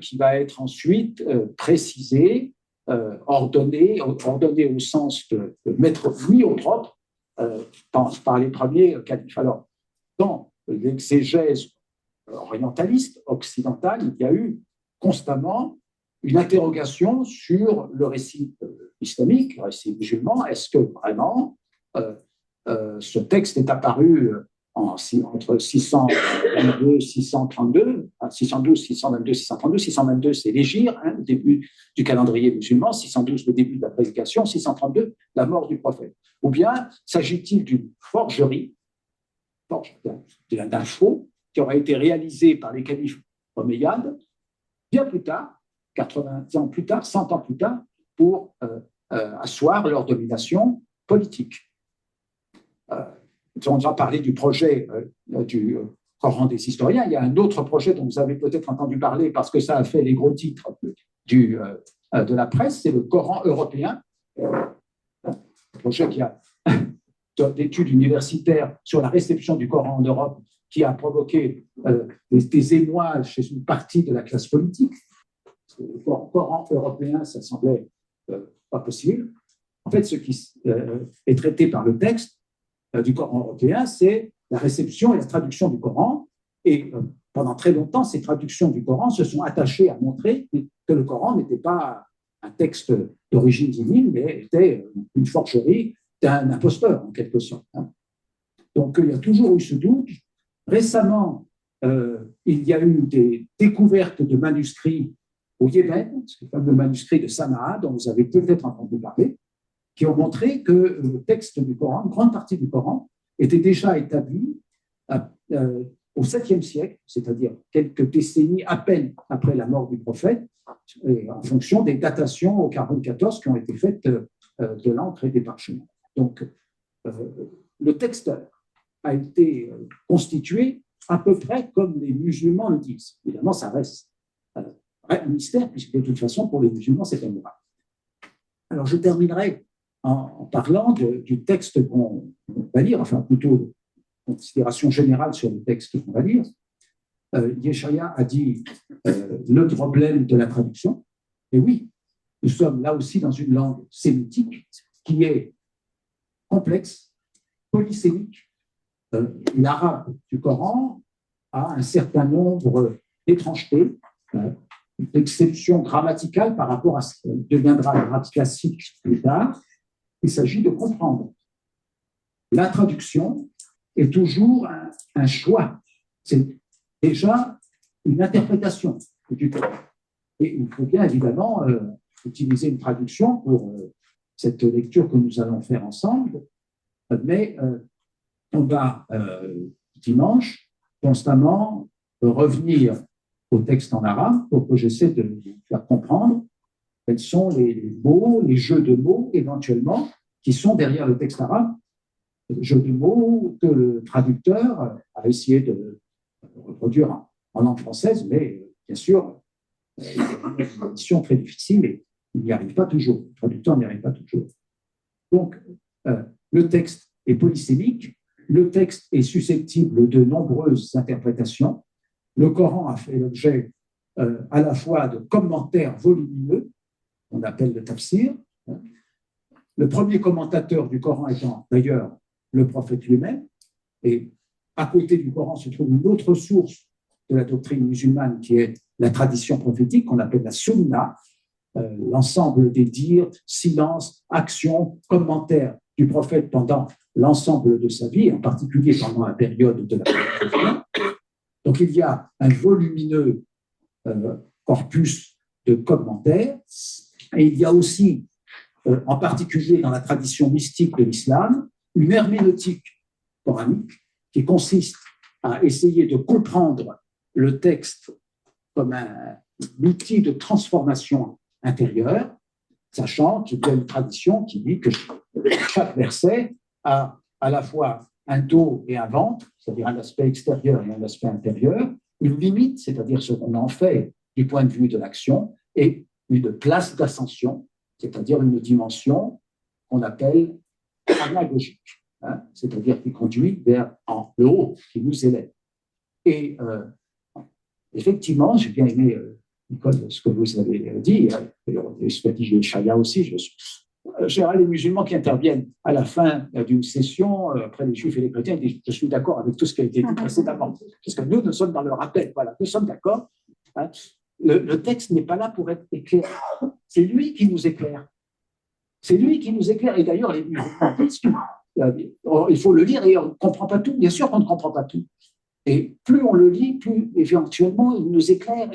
qui va être ensuite précisé, ordonné au sens de mettre mis au propre par les premiers califes. Alors, dans l'exégèse orientaliste, occidentale, il y a eu constamment une interrogation sur le récit islamique, le récit musulman. Est-ce que vraiment ce texte est apparu entre 622, 632, 612, 622, 632. 622, c'est l'hégire, le début du calendrier musulman. 612, le début de la prédication. 632, la mort du prophète. Ou bien s'agit-il d'une forgerie, d'un faux, qui aurait été réalisé par les califes omeyyades bien plus tard, 80 ans plus tard, 100 ans plus tard, pour asseoir leur domination politique. On a parlé du projet du Coran des historiens. Il y a un autre projet dont vous avez peut-être entendu parler parce que ça a fait les gros titres de la presse, c'est le Coran européen, un projet qui a d'études universitaires sur la réception du Coran en Europe qui a provoqué des émois chez une partie de la classe politique. Le Coran européen, ça semblait pas possible. En fait, ce qui est traité par le texte du Coran européen, c'est la réception et la traduction du Coran. Et pendant très longtemps, ces traductions du Coran se sont attachées à montrer que le Coran n'était pas un texte d'origine divine, mais était une forgerie d'un imposteur, en quelque sorte. Donc, il y a toujours eu ce doute. Récemment, il y a eu des découvertes de manuscrits au Yémen, ce fameux manuscrit de Sanaa, dont vous avez peut-être entendu parler, qui ont montré que le texte du Coran, une grande partie du Coran, était déjà établi au 7e siècle, c'est-à-dire quelques décennies à peine après la mort du prophète, et en fonction des datations au carbone 14 qui ont été faites de l'encre et des parchemins. Donc, le texte a été constitué à peu près comme les musulmans le disent. Évidemment, ça reste un mystère, puisque de toute façon, pour les musulmans, c'est un miracle. Alors, je terminerai en parlant du texte qu'on va lire, enfin plutôt considération générale sur le texte qu'on va lire. Yeshaya a dit le problème de la traduction. Et oui, nous sommes là aussi dans une langue sémitique qui est complexe, polysémique. L'arabe du Coran a un certain nombre d'étrangetés, d'exceptions grammaticales par rapport à ce qui deviendra l'arabe classique plus tard. Il s'agit de comprendre. La traduction est toujours un choix. C'est déjà une interprétation du Coran. Et il faut bien évidemment utiliser une traduction pour cette lecture que nous allons faire ensemble. Mais on va dimanche constamment revenir au texte en arabe pour que j'essaie de vous faire comprendre quels sont les mots, les jeux de mots éventuellement qui sont derrière le texte arabe, jeux de mots que le traducteur a essayé de reproduire en langue française, mais bien sûr, c'est une mission très difficile et il n'y arrive pas toujours. Le traducteur n'y arrive pas toujours. Donc, le texte est polysémique, le texte est susceptible de nombreuses interprétations. Le Coran a fait l'objet à la fois de commentaires volumineux, qu'on appelle le tafsir. Le premier commentateur du Coran étant d'ailleurs le prophète lui-même. Et à côté du Coran se trouve une autre source de la doctrine musulmane qui est la tradition prophétique qu'on appelle la sunna, l'ensemble des dires, silences, actions, commentaires du prophète pendant l'ensemble de sa vie, en particulier pendant la période de la prophétie. Donc il y a un volumineux corpus de commentaires, et il y a aussi, en particulier dans la tradition mystique de l'islam, une herméneutique coranique qui consiste à essayer de comprendre le texte comme un outil de transformation intérieure. sachant qu'il y a une tradition qui dit que chaque verset a à la fois un dos et un ventre, c'est-à-dire un aspect extérieur et un aspect intérieur, une limite, c'est-à-dire ce qu'on en fait du point de vue de l'action, et une place d'ascension, c'est-à-dire une dimension qu'on appelle anagogique, hein, c'est-à-dire qui conduit vers le haut, qui nous élève. Et effectivement, j'ai bien aimé, Nicole, ce que vous avez dit, et ce qu'a dit Chaya aussi. Général, les musulmans qui interviennent à la fin d'une session, après les juifs et les chrétiens, disent je suis d'accord avec tout ce qui a été dit précédemment, parce que nous sommes dans le rappel, voilà, nous sommes d'accord. Hein. Le texte n'est pas là pour être éclairé, c'est lui qui nous éclaire. C'est lui qui nous éclaire, et d'ailleurs, les musulmans disent il faut le lire et on ne comprend pas tout, bien sûr qu'on ne comprend pas tout. Et plus on le lit, plus éventuellement il nous éclaire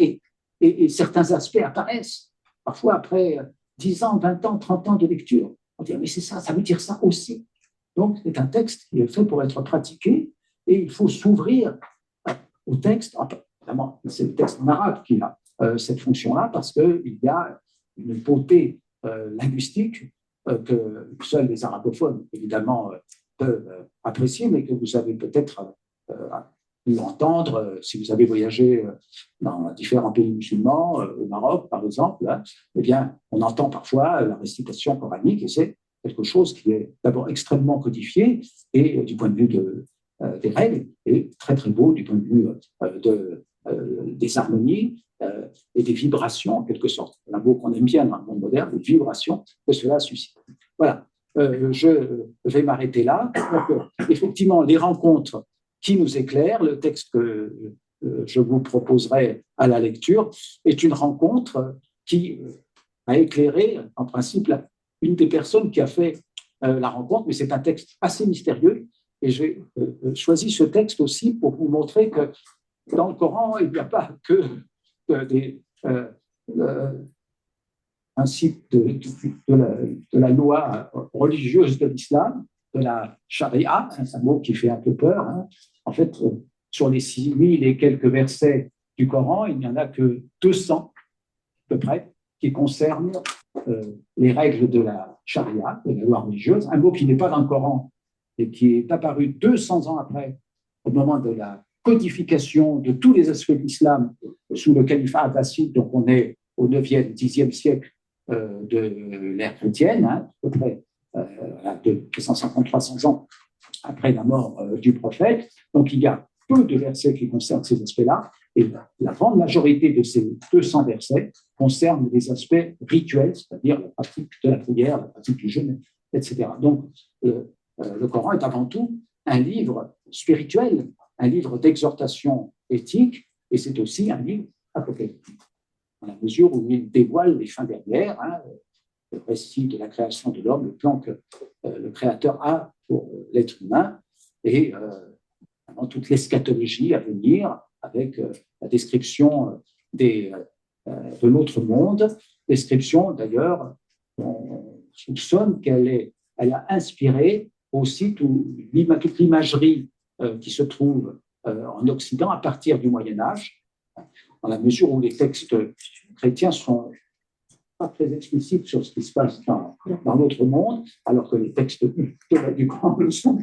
et certains aspects apparaissent. Parfois, après 10 ans, 20 ans, 30 ans de lecture, on dit mais c'est ça, ça veut dire ça aussi. Donc, c'est un texte qui est fait pour être pratiqué et il faut s'ouvrir au texte. Vraiment, c'est le texte en arabe qui a cette fonction-là parce qu'il y a une beauté linguistique que seuls les arabophones, évidemment, peuvent apprécier, mais que vous avez peut-être l'entendre si vous avez voyagé dans différents pays musulmans, au Maroc par exemple, là, eh bien, on entend parfois la récitation coranique et c'est quelque chose qui est d'abord extrêmement codifié et du point de vue des règles et très très beau du point de vue des harmonies et des vibrations en quelque sorte. Un mot qu'on aime bien dans le monde moderne, les vibrations que cela suscite. Voilà, je vais m'arrêter là. Donc, effectivement, les rencontres qui nous éclaire. Le texte que je vous proposerai à la lecture est une rencontre qui a éclairé, en principe, une des personnes qui a fait la rencontre, mais c'est un texte assez mystérieux. Et j'ai choisi ce texte aussi pour vous montrer que dans le Coran, il n'y a pas que des principes de la loi religieuse de l'islam, de la charia, c'est un mot qui fait un peu peur. Hein. En fait, sur les 6000 et quelques versets du Coran, il n'y en a que 200, à peu près, qui concernent les règles de la charia, de la loi religieuse, un mot qui n'est pas dans le Coran et qui est apparu 200 ans après, au moment de la codification de tous les aspects de l'islam sous le califat abbasside, donc on est au 9e, 10e siècle de l'ère chrétienne, hein, à peu près de 250-300 ans après la mort du prophète. Donc, il y a peu de versets qui concernent ces aspects-là, et la grande majorité de ces 200 versets concernent des aspects rituels, c'est-à-dire la pratique de la prière, la pratique du jeûne, etc. Donc, le Coran est avant tout un livre spirituel, un livre d'exhortation éthique, et c'est aussi un livre apocalyptique, dans la mesure où il dévoile les fins dernières, hein, le récit de la création de l'homme, le plan que le Créateur a pour l'être humain, et toute l'eschatologie à venir, avec la description de l'autre monde, description d'ailleurs, on soupçonne qu'elle a inspiré aussi toute l'imagerie qui se trouve en Occident à partir du Moyen-Âge, dans la mesure où les textes chrétiens sont pas très explicites sur ce qui se passe dans notre monde, alors que les textes du Coran le sont.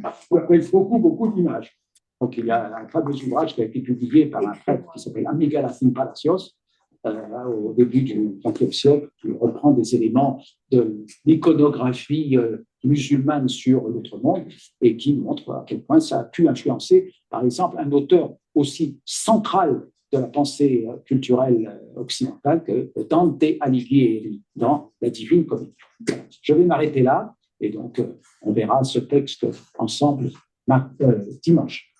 Il faut beaucoup d'images. Donc, il y a un fameux ouvrage qui a été publié par un prêtre qui s'appelle Amigalasim Palacios, au début du XXe siècle, qui reprend des éléments de l'iconographie musulmane sur l'autre monde et qui montre à quel point ça a pu influencer, par exemple, un auteur aussi central de la pensée culturelle occidentale que Dante Alighieri dans la Divine Comédie. Je vais m'arrêter là et donc on verra ce texte ensemble dimanche.